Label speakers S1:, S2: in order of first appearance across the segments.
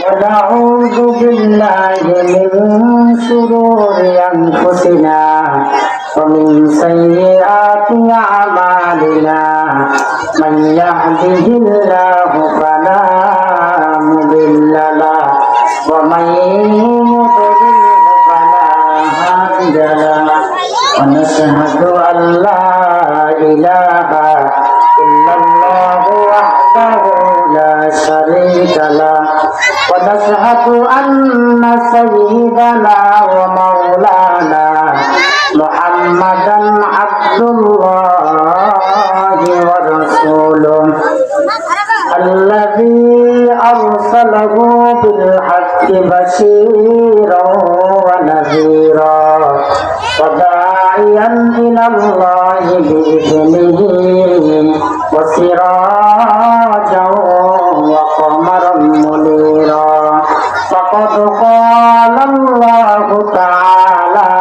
S1: ونعوذ بالله من شرور أنفسنا ومن سيئات أعمالنا من يهده الله فلا مضل له ومن يضلل فلا هادي له ونشهد أن لا إله إلا الله وحده لا شريك له ونشهد أن سيدنا ومولانا محمدا عبد الله ورسوله الذي أرسله بالحق بشيرا ونذيرا وداعيا إلى الله بإذنه وسراجا وقمرا منيرا فقد قال الله تعالى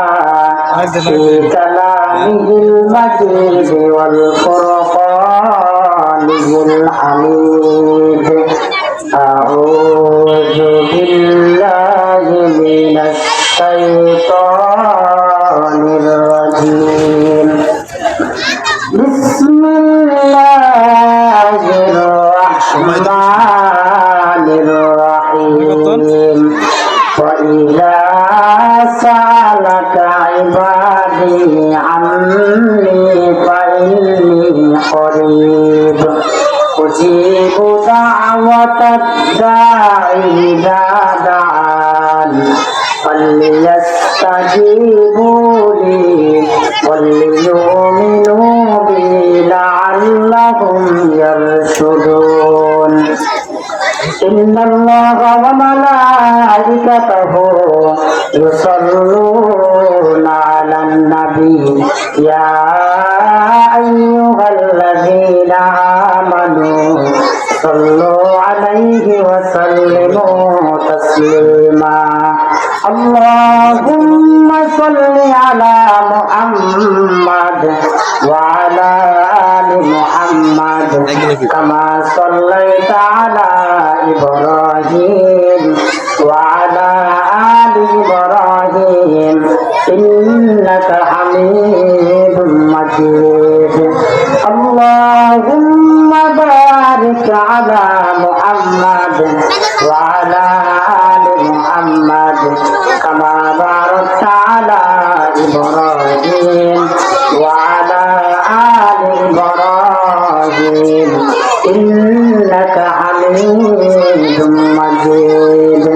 S1: في كلامه المجيد والفرقانه الحميد أعوذ بالله من الشيطان الرجيم بسم الله الرحمن الرحيم وإذا سألك عبادي عني فإني قريب أجيب دعوة الداعي إذا دعان فليستجيبوا لي وليؤمنوا بي لعلهم يرشدون إن الله وملائكته يصلون على النبي يا أيها الذين آمنوا صلوا عليه وسلموا تسليما اللهم صل على محمد وعلى آل محمد كما صليت على إبراهيم وعلى آل إبراهيم إنك حميد مجيد اللهم بارك على محمد وعلى آل محمد كما باركت على إبراهيم وعلى آل إبراهيم إنك حميد مجيد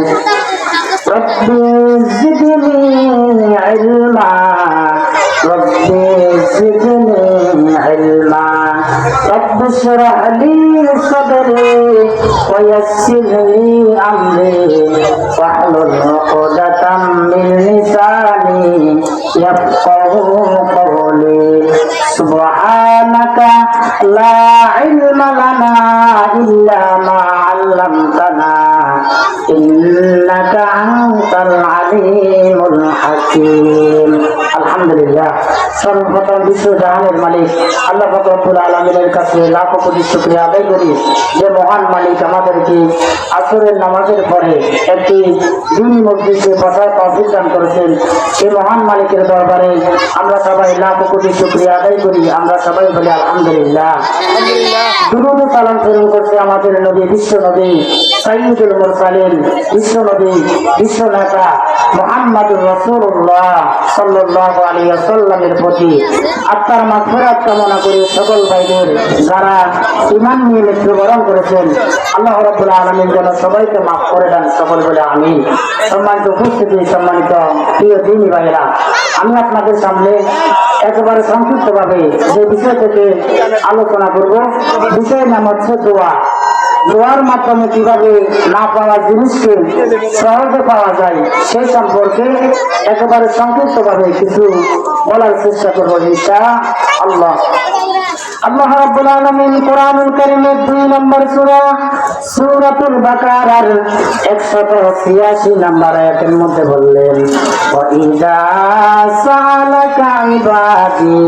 S1: رب زدني علما رب زدني علما رب اشرح لي صدري ويسر لي أمري واحلل عقدة من لساني يفقه قولي سبحانك لا علم لنا إلا ما علمتنا إنك أنت العليم الحكيم الحمد لله সর্বপ্রথম বিশ্ব জাহানের মালিক আল্লাহ পাক রব্বুল আলামিনের কাছে লাখো কোটি শুকরিয়া আদায় করি যে মহান মালিক আমাদেরকে আসরের নামাজের পরে একটি দিনী মজলিসে বসার তৌফিক দান করেছেন। সেই মহান মালিকের দরবারে আমরা সবাই লাখো কোটি শুকরিয়া আদায় করি। আমরা সবাই বলি আলহামদুলিল্লাহ। দুরূদ ও সালাম প্রেরণ করছে আমাদের নবী বিশ্ব নবী সাইয়্যিদুল মুরসালিন বিশ্ব নবী বিশ্ব নেতা মুহাম্মদুর রাসূলুল্লাহ সাল্লাল্লাহু আলাইহি ওয়াসাল্লামের প্রতি আত্মার মাগফিরাত কামনা করে সকল ভাইদের যারা ঈমান নিয়ে মৃত্যুবরণ করেছেন আল্লাহ রাব্বুল আলামিন যেন সবাইকে মাফ করে দেন, সকল বলে আমিন। সম্মানিত উপস্থিতি, সম্মানিত প্রিয় দিনী ভাইরা, আমি আপনাদের সামনে একেবারে সংক্ষিপ্তভাবে যে বিষয় থেকে আলোচনা করব, বিষয়ের নাম হচ্ছে দোয়া। দোয়ার মাধ্যমে কিভাবে না পাওয়া জিনিসকে সহজে পাওয়া যায় সেই সম্পর্কে একেবারে সংক্ষিপ্তভাবে কিছু বলার চেষ্টা করবো ইনশাআল্লাহ। আল্লাহ রাব্বুল আলামিন কোরআনুল কারীমের 2 নম্বর সূরা সূরাতুল বাকারার 186 নম্বর আয়াতের মধ্যে বললেন, ওয়া ইযা সালাকা ইবাদি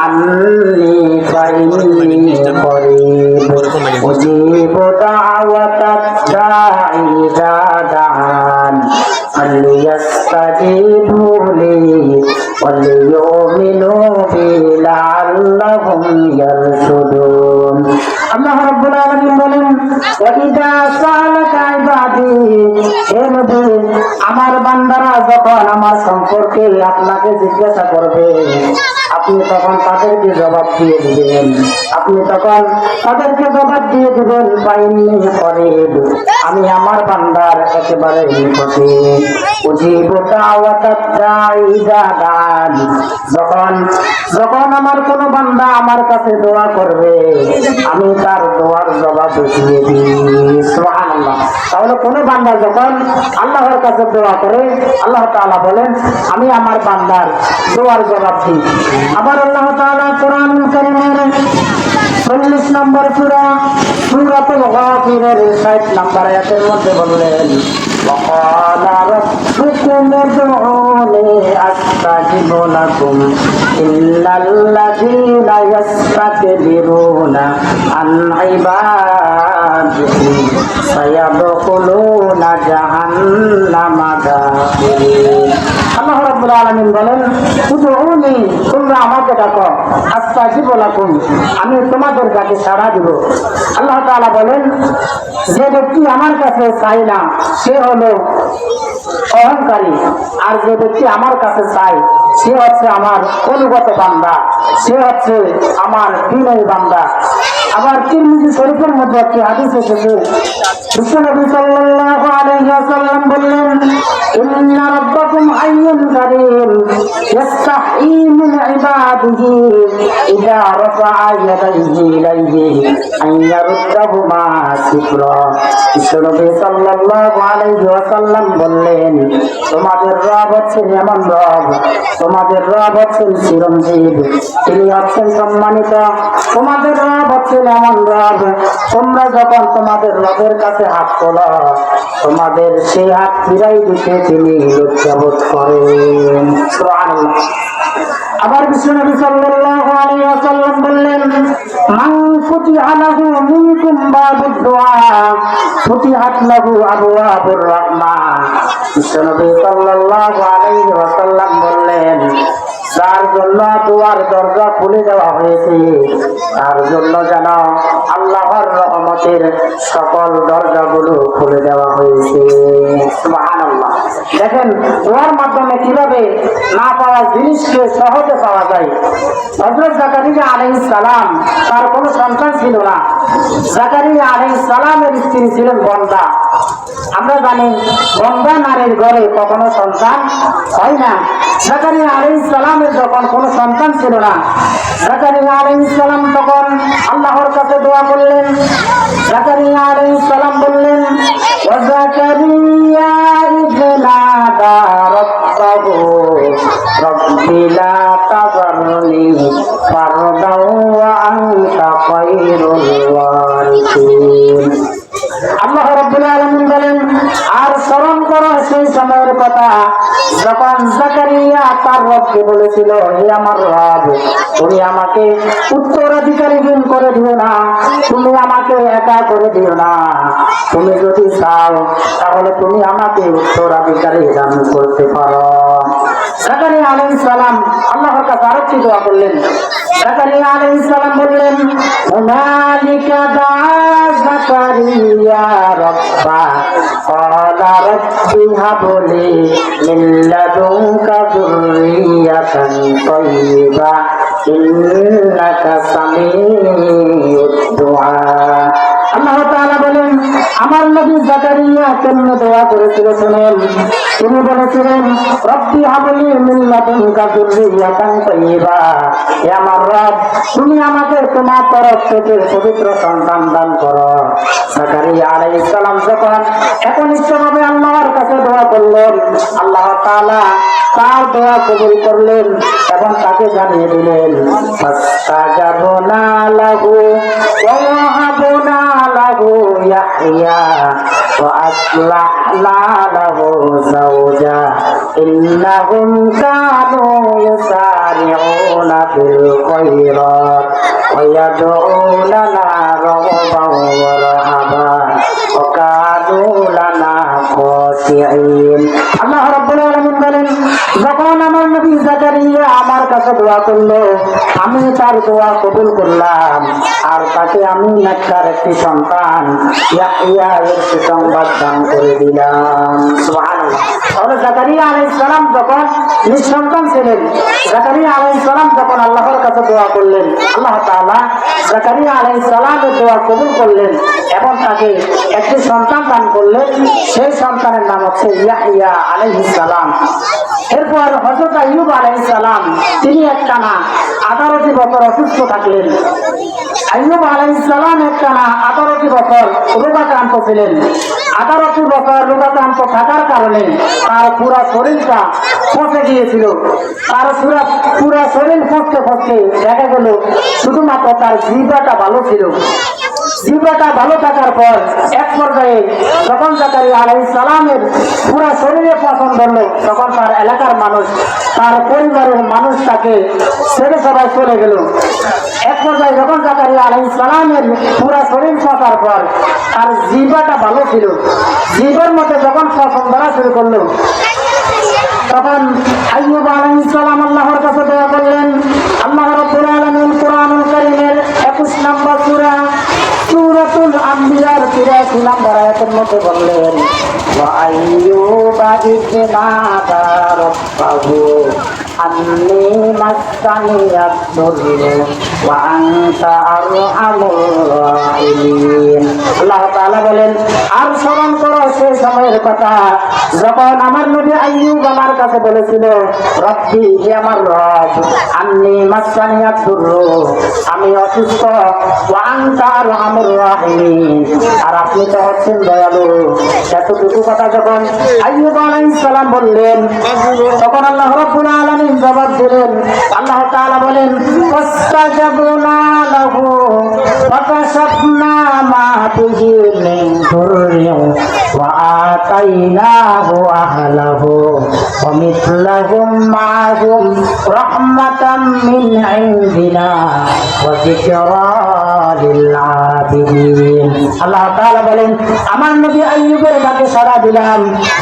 S1: আন্নী ফাইন্নী করিব উজিবু দাওয়াতাদ দাঈ ইযা দাআন ফালইস্তাজিবু লি ওয়ালিউমিনু বি লাআল্লাহুম ইয়ারশুদুন। আল্লাহ রাব্বুল আলামিন বলেন, ওয়া ইযা সালাকা ইবাদি, হে নবী, আমার বান্দারা যখন আমার সম্পর্কে আপনাকে জিজ্ঞাসা করবে, আপনি তখন তাদেরকে জবাব দিয়ে দিবেন। আপনি তখন তাদেরকে জবাব দিয়ে দিবেন, পাইনি করিব, আমি আমার বান্দার একেবারে নিকটে। উজিবু দাওয়াতাদ দাঈ ইযা দাআন, যখন আমার কোন বান্দা আমার কাছে দোয়া করবে, আমি তার দোয়ার জবাব দিয়ে দিই। সুবহানাল্লাহ। তাহলে কোন বান্দা যখন আল্লাহর কাছে দোয়া করে, আল্লাহ তাআলা বলেন, আমি আমার বান্দার দোয়ার জবাব দিই। আবার আল্লাহ তাআলা কোরআনুল কারীমের 40 নম্বর সূরা সূরাতুল গাফিরের 60 নম্বর আয়াতের মধ্যে বললেন, وقال ربكم ادعوني أستجب لكم إن الذين يستكبرون عن عبادتي سيدخلون جهنم داخرين। আল্লাহ রাব্বুল আলামিন বলেন, উদউনি, তোমরা আমাকে ডাকো, আস্তাজিবু লাকুম, আমি তোমাদের ডাকে সাড়া দিব। আল্লাহ তাআলা বলেন, যে ব্যক্তি আমার কাছে চায় না সে হলো অহংকারী, আর যে ব্যক্তি আমার কাছে চায় সে হচ্ছে আমার অনুগত বান্দা, সে হচ্ছে আমার বিনয়ী বান্দা। আবার তিরমিজি শরীফের মধ্যে একটি হাদিস এসেছে, বিশ্বনবী সাল্লাল্লাহু আলাইহি ওয়াসাল্লাম বললেন, ইন্না রাব্বাকুম হাইয়ুন কারীম ইস্তাহী মিন ইবাদিহি ইযা রাফআ ইয়াদাইহি ইলাইহি আন ইয়ারুদ্দাহুমা সিফরা। বিশ্বনবী সাল্লাল্লাহু আলাইহি ওয়াসাল্লাম বললেন, তোমাদের রব হচ্ছেন এমন রব, তোমাদের রব হচ্ছেন চিরঞ্জীব, তিনি হচ্ছেন সম্মানিত। তোমাদের রব হচ্ছেন এমন রব, তোমরা যখন তোমাদের রবের কাছে হাত তোলো, তোমাদের সেই হাত ফিরাই দিতে তিনি লজ্জাবোধ করেন। সুবহানাল্লাহ। আবার বিশ্বনবী সাল্লাল্লাহু আলাইহি ওয়াসাল্লাম বললেন, মান ফুতিহা লাহু মিনকুম বাবুদ দুআ ফুতিহাত লাহু আবওয়াবুর রাহমাহ। বিশ্বনবী সাল্লাল্লাহু আলাইহি ওয়াসাল্লাম বললেন, যার জন্য দুয়ার দরজা খুলে দেওয়া হয়েছে, তার জন্য যেন আল্লাহর রহমতের সকল দরজাগুলো খুলে দেওয়া হয়েছে। সুবহানাল্লাহ। দেখেন দোয়ার মাধ্যমে কিভাবে না পাওয়া জিনিসকে সহজে পাওয়া যায়। হযরত জাকারিয়া আলাইহিস সালাম, তার কোনো সন্তান ছিল না। জাকারিয়া আলাইহিস সালামের স্ত্রী ছিলেন বন্দা। আমরা জানি বন্দা নারীর ঘরে কখনো সন্তান হয় না। জাকারিয়া আলাইহিস সালামের যখন কোনো সন্তান ছিল না, জাকারিয়া আলাইহিস সালাম তখন আল্লাহর কাছে দোয়া করলেন। জাকারিয়া আলাইহিস সালাম বললেন, ওয়া জাকারিয়া ইজনাদা রাব্বাহু রব্বি লা তাযারনি ফারদাও ওয়া আনতা খায়রুল ওয়ারিসিন। আল্লাহ রাব্বুল আলামিন বলেন, আর স্মরণ করো সেই সময়ের কথা যখন জাকারিয়া তার রবকে বলেছিল, হে আমার রব, তুমি আমাকে উত্তরাধিকারীহীন করে দিও না, তুমি আমাকে একা করে দিও না, তুমি যদি চাও তাহলে তুমি আমাকে উত্তরাধিকারী দান করতে পারো। জাকারিয়া আলাইহিস সালাম আল্লাহর কাছে আরেকটি দোয়া করলেন। জাকারিয়া আলাইহিস সালাম বললেন, হুনালিকা দাআ জাকারিয়া রাব্বা ক্বালা রাব্বি হাবলি মিন লাদুনকা যুররিয়াতান তাইয়্যিবা ইন্নাকা সামিউদ দুআ। আল্লাহ তাআলা বলেন, আমার নবী জাকারিয়া কেন দোয়া করেছিল শুনুন। তিনি বলেছিলেন রব্বি হাবলি মিন লাদুনকা যুররিয়াতান তাইয়্যিবা, হে আমার রব তুমি আমাকে তোমার তরফ থেকে পবিত্র সন্তান দান করো। জাকারিয়া আলাইহিস সালাম যখন একনিষ্ঠভাবে আল্লাহর কাছে দোয়া করলেন, আল্লাহ তাআলা তার দোয়া কবুল করলেন এবং তাকে জানিয়ে দিলেন ফাস্তাজাবনা লাহু ওয়া ওয়াহাবনা লাহু ইয়াহইয়া ওয়া আসলাহনা লাহু যাওজা ইন্নাহুম কানু ইউসারিউনা ফিল খায়রাত ওয়া ইয়াদউনানা রাগবান ওয়া রাহাবান ওয়া কানু লানা খাশিঈন। আল্লাহ রাব্বুল আলামিন বলেন, যখন আমার নবী জাকারিয়া আমার কাছে দোয়া করলো, আমি তার দোয়া কবুল করলাম আর তাকে আমি নেককার একটি সন্তান ইয়াহইয়া এর সুসংবাদ দান করে দিলাম। সুবহানাল্লাহ। তাহলে জাকারিয়া আলাইহিস সালাম যখন নিঃসন্তান ছিলেন, জাকারিয়া আলাইহিস সালাম যখন আল্লাহর কাছে দোয়া করলেন, আল্লাহ তাআলা জাকারিয়া আলাইহিস সালামের দোয়া কবুল করলেন এবং তাকে একটি সন্তান দান করলেন। সেই সন্তানের নাম হচ্ছে ইয়াহইয়া আলাইহিস সালাম। এরপর হযরত আইয়ুব আলাইহিস সালাম তিনি একটানা 18টি বছর অসুস্থ থাকলেন। আইয়ুব আলাইহিস সালাম একটানা 18টি বছর রোগাক্রান্ত ছিলেন। 18টি বছর রোগাক্রান্ত থাকার কারণে তার পুরো শরীরটা ফসে গিয়েছিল। তার পুরো শরীর ফসতে ফসতে দেখা গেল শুধুমাত্র তার জিহ্বাটা ভালো ছিল। জিহ্বাটা ভালো থাকার পর এক পর্যায়ে যখন জাকারিয়া আলাইহিস সালামের পুরো শরীরে পছন্দ হলো, তখন তার এলাকার মানুষ, তার পরিবারের মানুষ তাকে ছেড়ে সবাই চলে গেল। এক পর্যায়ে যখন জাকারিয়া আলাইহিস সালামের পুরো শরীর পচার পর তার জিহ্বাটা ভালো ছিল, জিহ্বার মধ্যে যখন পছন্দ ধরা শুরু করলো, তখন আইয়ুব আলাইহিস সালাম আল্লাহর কাছে দোয়া করলেন। আল্লাহ রাব্বুল আলামিন কুরআনুল কারীমের 21 নম্বর সূরা সূরাতুল আম্বিয়ার 83 নম্বর আয়াতের মধ্যে বললেন, ওয়া আইয়ুবা ইয নাদা রাব্বাহু আন্নী মাসসানিয়াদ দুররু ওয়া আনতা আরহামুর রাহিমিন। আল্লাহ তাআলা বলেন, আর স্মরণ করো সেই সময়ের কথা যখন আমার নবী আইয়ুব আমার কাছে বলেছিল, রব্বি হে আমার রব, আন্নী মাসসানিয়াদ দুররু আমি অসুস্থ, ওয়া আনতা আরহামুর রাহিমিন আর আপনি তো হচ্ছেন দয়ালু। এতটুকু কথা যখন আইয়ুব আলাইহিস সালাম বললেন, তখন আল্লাহ রাব্বুল আলামিন জবাব দিলেন। আল্লাহ তাআলা বলেন, ফাস্তাজাবনা লাহু ফাকাশাফনা মা বিহি মিন দুররিন ওয়া আতাইনাহু আহলাহু ওয়া মিথলাহুম মা'হুম রাহমাতাম মিন ইনদিনা ওয়া যিকরা লিল আবিদিন। আল্লাহ তাআলা বলেন, আমার নবী আইয়ুবের ডাকে সাড়া দিলাম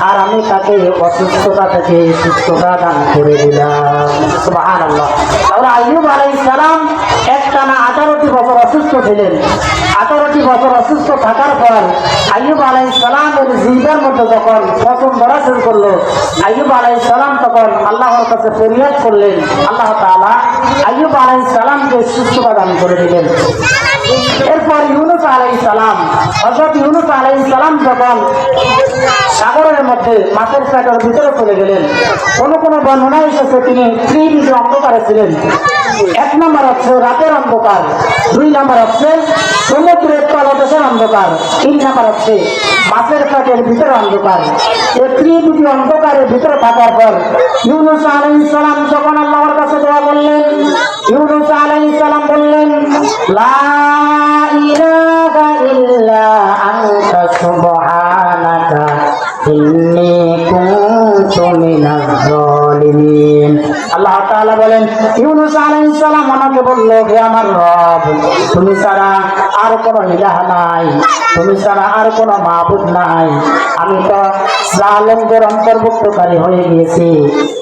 S1: আর আমি তাকে অসুস্থতা থেকে সুস্থতা দান করে দিলাম। সুবহানাল্লাহ। তাহলে আইয়ুব আলাইহিস সালাম একটানা 18টি বছর অসুস্থ ছিলেন। 18টি বছর অসুস্থ থাকার পর আইয়ুব আলাইহিস সালামের জিহ্বার মধ্যে যখন পছন্দ ধরা শুরু করলো, আইয়ুব আলাইহিস সালাম তখন আল্লাহর কাছে ফরিয়াদ করলেন। আল্লাহ তাআলা আইয়ুব আলাইহিস সালামকে সুস্থতা দান করে দিলেন। এরপর ইউনূস আলাইহিস সালাম, হযরত ইউনূস আলাইহিস সালাম যখন সাগরের মধ্যে মাছের পেটের ভিতরে চলে গেলেন, কোন বর্ণনায় এসেছে তিনি ত্রিভুজ অন্ধকারে ছিলেন। 1 নম্বর হচ্ছে রাতের অন্ধকার, 2 নম্বর হচ্ছে সমুদ্রের তলদেশের অন্ধকার, 3 নম্বর হচ্ছে মাছের পেটের ভিতরে অন্ধকার। এই ত্রিভুজ অন্ধকারের ভিতরে থাকার পর ইউনূস আলাইহিস সালাম যখন আল্লাহর কাছে দোয়া করলেন, ইউনূস আলাইহিস সালাম বললেন, লা ইলাহা ইল্লা আনতা সুবহানাকা ইন্নী কুনতু মিনাজ জালিমিন। আল্লাহ তাআলা বলেন, ইউনূস আলাইহিস সালাম আমাকে বলল, হে আমার রব, তুমি ছাড়া আর কোনো ইলাহ নাই, তুমি ছাড়া আর কোনো মাবুদ নাই। আমি তো জালেমদের অন্তর্ভুক্তকারী হয়ে গিয়েছি,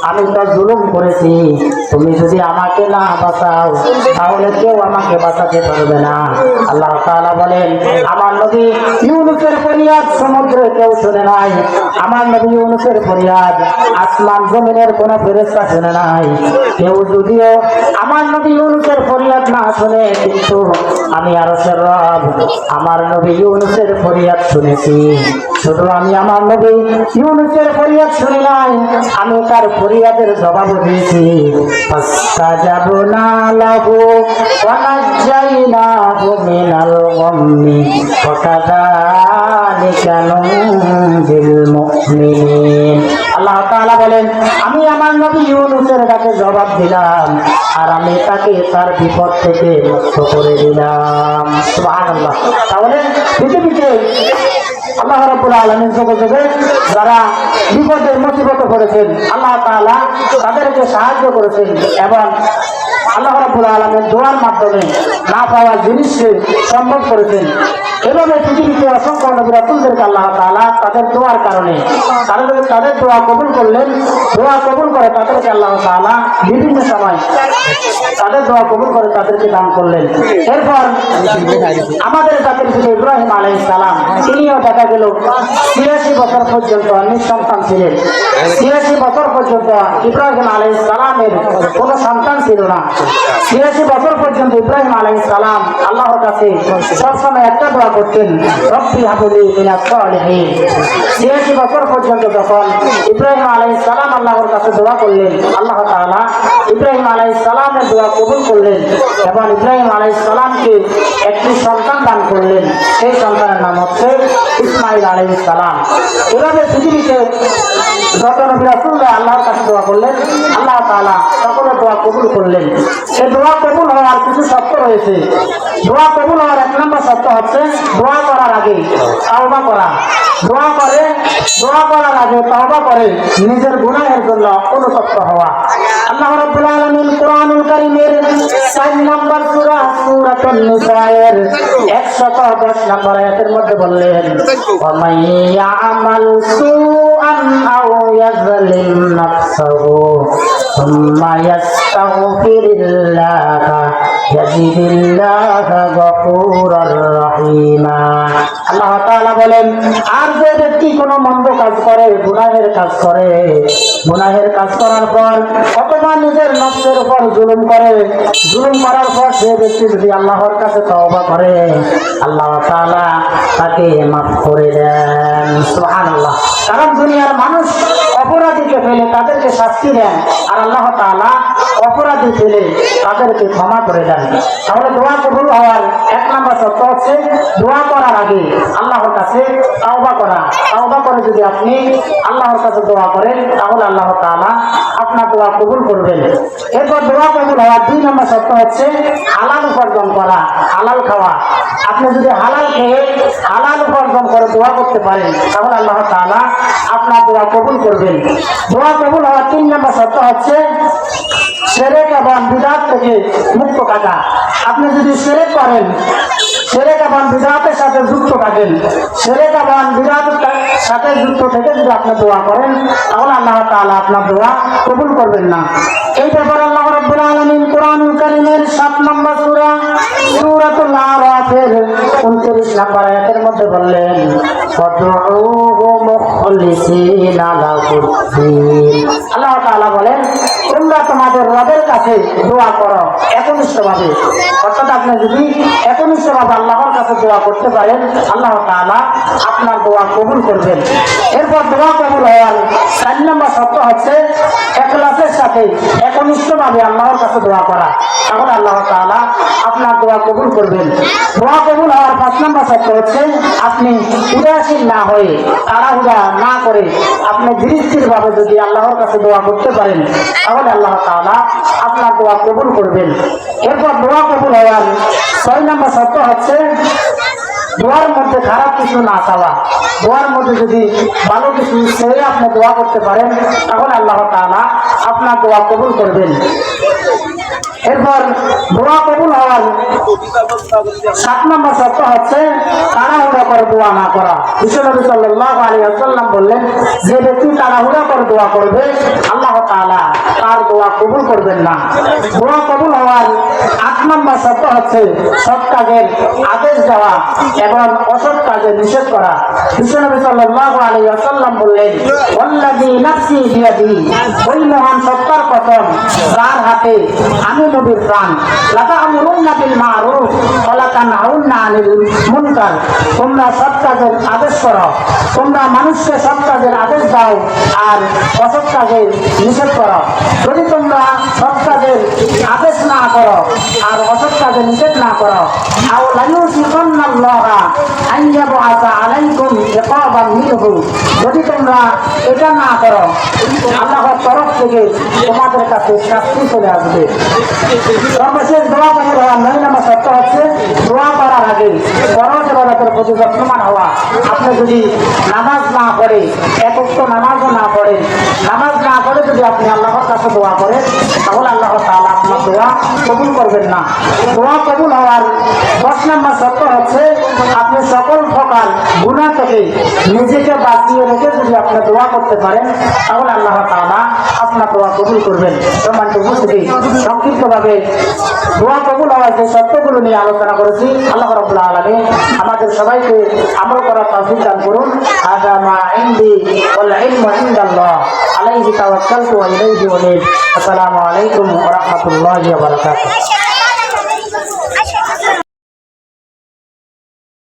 S1: আমি তো জুলুম করেছি। তুমি যদি আমাকে না বাঁচাও তাহলে কেউ আমাকে বাঁচাতে পারবে না। আল্লাহ তাআলা বলেন, আমার নবী ইউনূসের ফরিয়াদ সমুদ্রে কেউ শুনে নাই, আমার নবী ইউনূসের ফরিয়াদ আসমান জমিনের কোনো ফেরেশতা শুনে নাই। কেউ যদিও আমার নবী ইউনূসের ফরিয়াদ না শুনে, কিন্তু আমি আরশের রব আমার নবী ইউনূসের ফরিয়াদ শুনেছি। শুধু আমি আমার নবী ইউনূসের ফরিয়াদ শুনি নাই, আমি তার ফরিয়াদের জবাব দিয়েছি। ফাস্তাজাবনা লাহু ওয়া নাজ্জাইনাহু মিনাল গাম্মি ওয়া কাযালিকা নুনজিল মুমিনিন। আল্লাহ তাআলা বলেন, আমি আমার নবী ইউনূসের কাছে জবাব দিলাম আর আমি তাকে তার বিপদ থেকে মুক্ত করে দিলাম। সুবহানাল্লাহ। তাহলে পৃথিবীতে আল্লাহ রাব্বুল আলামিন জগতে যারা বিপদের মুসিবতে পড়েছেন, আল্লাহ তাআলা তাদেরকে সাহায্য করেছেন এবং আল্লাহ রাব্বুল আলামিন দোয়ার মাধ্যমে না পাওয়া জিনিসকে সম্ভব করেছেন। এভাবে পৃথিবীতে অসংখ্য নবী রাসূলদেরকে আল্লাহ তাআলা তাদের দোয়ার কারণে তাদের দোয়া কবুল করলেন। দোয়া কবুল করে তাদেরকে আল্লাহ তাআলা বিভিন্ন সময় তাদের দোয়া কবুল করে তাদেরকে দান করলেন। এরপর আমাদের জাতির পিতা ইব্রাহিম আলাইহিস সালাম, তিনিও দেখা গেল ৮৬ বছর পর্যন্ত নিঃসন্তান ছিলেন। ৮৬ বছর পর্যন্ত ইব্রাহিম আলাইহিস সালামের কোনো সন্তান ছিল না। ৮৬ বছর পর্যন্ত ইব্রাহিম আলাইহিস সালাম আল্লাহর কাছে সবসময় একটা দোয়া করতেন, রব্বি হাবলি মিনাস সালিহিন। ৮৬ বছর পর্যন্ত যখন ইব্রাহিম আলাইহিস সালাম আল্লাহর কাছে দোয়া করলেন, আল্লাহ তাআলা ইব্রাহিম আলাইহিস সালামের দোয়া কবুল করলেন এবং ইব্রাহিম আলাইহিস সালামকে একটি সন্তান দান করলেন। সেই সন্তানের নাম হচ্ছে ইসমাঈল আলাইহিস সালাম। এভাবে পৃথিবীতে যত নবী রাসূলরা আল্লাহর কাছে দোয়া করলেন, আল্লাহ তাআলা সকলের দোয়া কবুল করলেন। সেই দোয়া কবুল হওয়ার কিছু শর্ত রয়েছে। দোয়া কবুল হওয়ার ১ নম্বর শর্ত হচ্ছে দোয়া করার আগে তাওবা করা। দোয়া করার আগে তাওবা করে নিজের গুনাহের জন্য অনুতপ্ত হওয়া। আল্লাহ রাব্বুল আলামিন কোরআনুল কারীমের ৪ নম্বর সূরা সূরাতুন নিসায়ের ১১০ নম্বর আয়াতের মধ্যে বললেন, ওয়া মান ইয়ামাল সুআন আও ইয়াযলিম নাফসাহু সুম্মা ইয়াস্তাগফিরিল্লাহ ইয়াজিদিল্লাহা গফুরার রহিমা। আল্লাহ তাআলা বলেন, আর যে ব্যক্তি কোনো মন্দ কাজ করে, গুনাহের কাজ করে, গুনাহের কাজ করার পর অথবা নিজের নফসের উপর জুলুম করে, জুলুম করার পর সে ব্যক্তি যদি আল্লাহর কাছে তওবা করে, আল্লাহ তাআলা তাকে মাফ করে দেন। সুবহানাল্লাহ। কারণ দুনিয়ার মানুষ অপরাধীকে ফেলে তাদেরকে শাস্তি দেন আর আল্লাহ তাআলা অপরাধী ফেলে তাদেরকে ক্ষমা করে দেন। তাহলে দোয়া কবুল হওয়ার ১ নম্বর শর্ত হচ্ছে দোয়া করার আগে আল্লাহর কাছে তাওবা করা। তাওবা করে যদি আপনি আল্লাহর কাছে দোয়া করেন, তাহলে আল্লাহ তাআলা আপনার দোয়া কবুল করবেন। এরপর দোয়া কবুল হওয়ার ২ নম্বর শর্ত হচ্ছে হালাল উপার্জন করা, হালাল খাওয়া। আপনি যদি হালাল খেয়ে হালাল উপার্জন করে দোয়া করতে পারেন, তাহলে আল্লাহ তাআলা আপনার দোয়া কবুল করবেন। দোয়া কবুল হওয়ার ৩ নম্বর শর্ত হচ্ছে শিরক এবং বিদআত থেকে মুক্ত থাকা। আপনি যদি শিরক করেন, শিরক এবং বিদআতের সাথে যুক্ত থাকেন, শিরক এবং বিদআতের সাথে যুক্ত থেকে যদি আপনি দোয়া করেন, তাহলে আল্লাহ তাআলা আপনার দোয়া কবুল করবেন না। এই ব্যাপারে আল্লাহ রাব্বুল আলামিন কোরআনুল কারীমের ৭ নম্বর সূরা সূরাতুল আরাফের ২৯ নম্বর আয়াতের মধ্যে বললেন, ফাদউহু মুখলিসিনা লাহুদ্দিন। আল্লাহ তাআলা বলেন, তোমরা তোমাদের রবের কাছে দোয়া করো একনিষ্ঠভাবে। অর্থাৎ আপনি যদি একনিষ্ঠভাবে আল্লাহর কাছে দোয়া করতে পারেন, আল্লাহ তাআলা আপনার দোয়া কবুল করবেন। এরপর দোয়া কবুল হওয়ার ৪ নম্বর শর্ত হচ্ছে ইখলাসের সাথে একনিষ্ঠভাবে আল্লাহর কাছে দোয়া করা, তাহলে আল্লাহ তাআলা আপনার দোয়া কবুল করবেন। দোয়া কবুল হওয়ার ৫ নম্বর শর্ত হচ্ছে আপনি উদাসীন না হয়ে, তাড়াহুড়া না করে আপনি ধীরস্থিরভাবে যদি আল্লাহর কাছে দোয়া করতে পারেন, তাহলে আল্লাহ তাআলা আপনার দোয়া কবুল করবেন। এরপর দোয়া কবুল হওয়ার ৬ নম্বর শর্ত হচ্ছে দোয়ার মধ্যে খারাপ কিছু না চাওয়া। দোয়ার মধ্যে যদি ভালো কিছু চেয়ে আপনি দোয়া করতে পারেন, তাহলে আল্লাহ তাআলা আপনার দোয়া কবুল করবেন। এরপর দোয়া কবুল হওয়ার ৭ নম্বর শর্ত হচ্ছে তাড়াহুড়া করে দোয়া না করা। বিশ্বনবী সাল্লাল্লাহু আলাইহি ওয়াসাল্লাম বললেন, যে ব্যক্তি তাড়াহুড়া করে দোয়া করবে, আল্লাহ তাআলা তার দোয়া কবুল করবেন না। দোয়া কবুল হওয়ার ৮ নম্বর শর্ত হচ্ছে সৎ কাজের আদেশ দেওয়া এবং অসৎ কাজের নিষেধ করা। বিশ্বনবী সাল্লাল্লাহু আলাইহি ওয়াসাল্লাম বললেন, ওয়াল্লাযী নাফসি বিয়াদিহি, ওই মহান সত্তার কসম যার হাতে আমি নবীর প্রাণ, লাতা'মুরুন্না বিল মা'রুফ ওয়া লাতানহাউন্না আনিল মুনকার, তোমরা সৎ কাজের আদেশ করো, তোমরা মানুষকে সৎ কাজের আদেশ দাও আর অসৎ কাজের নিষেধ করো। যদি তোমরা সৎ কাজের আদেশ না করো আর অসৎ কাজে নিষেধ না করো, আও লাইউশিকান্নাল্লাহা আন ইয়াবআসা আলাইকুম ইকাবাম মিনহু, যদি তোমরা এটা না করো আল্লাহর তরফ থেকে তোমাদের কাছে শাস্তি চলে আসবে। সর্বশেষ দোয়া কবুল হওয়ার 9 নম্বর শর্ত হচ্ছে দোয়া করার আগে ফরজ ইবাদতের প্রতি যত্নবান হওয়া। আপনি যদি নামাজ না পড়ে, এক ওয়াক্ত নামাজও না পড়ে, নামাজ না পড়ে যদি আপনি আল্লাহর কাছে দোয়া করেন তাহলে আল্লাহ তাআলা আপনার দোয়া কবুল করবেন না। দোয়া কবুল হওয়ার 10 নম্বর শর্ত হচ্ছে আপনি সকল প্রকার গুনাহ থেকে নিজেকে বাঁচিয়ে রেখে যদি আপনি দোয়া করতে পারেন তাহলে আল্লাহ তাআলা আপনার দোয়া কবুল করবেন। সম্মানিত উপস্থিতি, সংক্ষিপ্তভাবে দোয়া কবুল হওয়ার যে শর্তগুলো নিয়ে আলোচনা করেছি, আল্লাহ রাব্বুল আলামিন আমাদের সবাইকে আমল করার তৌফিক দান করুন। হাযা মা ইনদি ওয়াল ইলমু ইনদাল্লাহ, আলাইহি তাওয়াক্কালতু ওয়া ইলাইহি উনীব। আসসালামু আলাইকুম ওয়া রাহমাতুল্লাহি ওয়া বারাকাতুহু।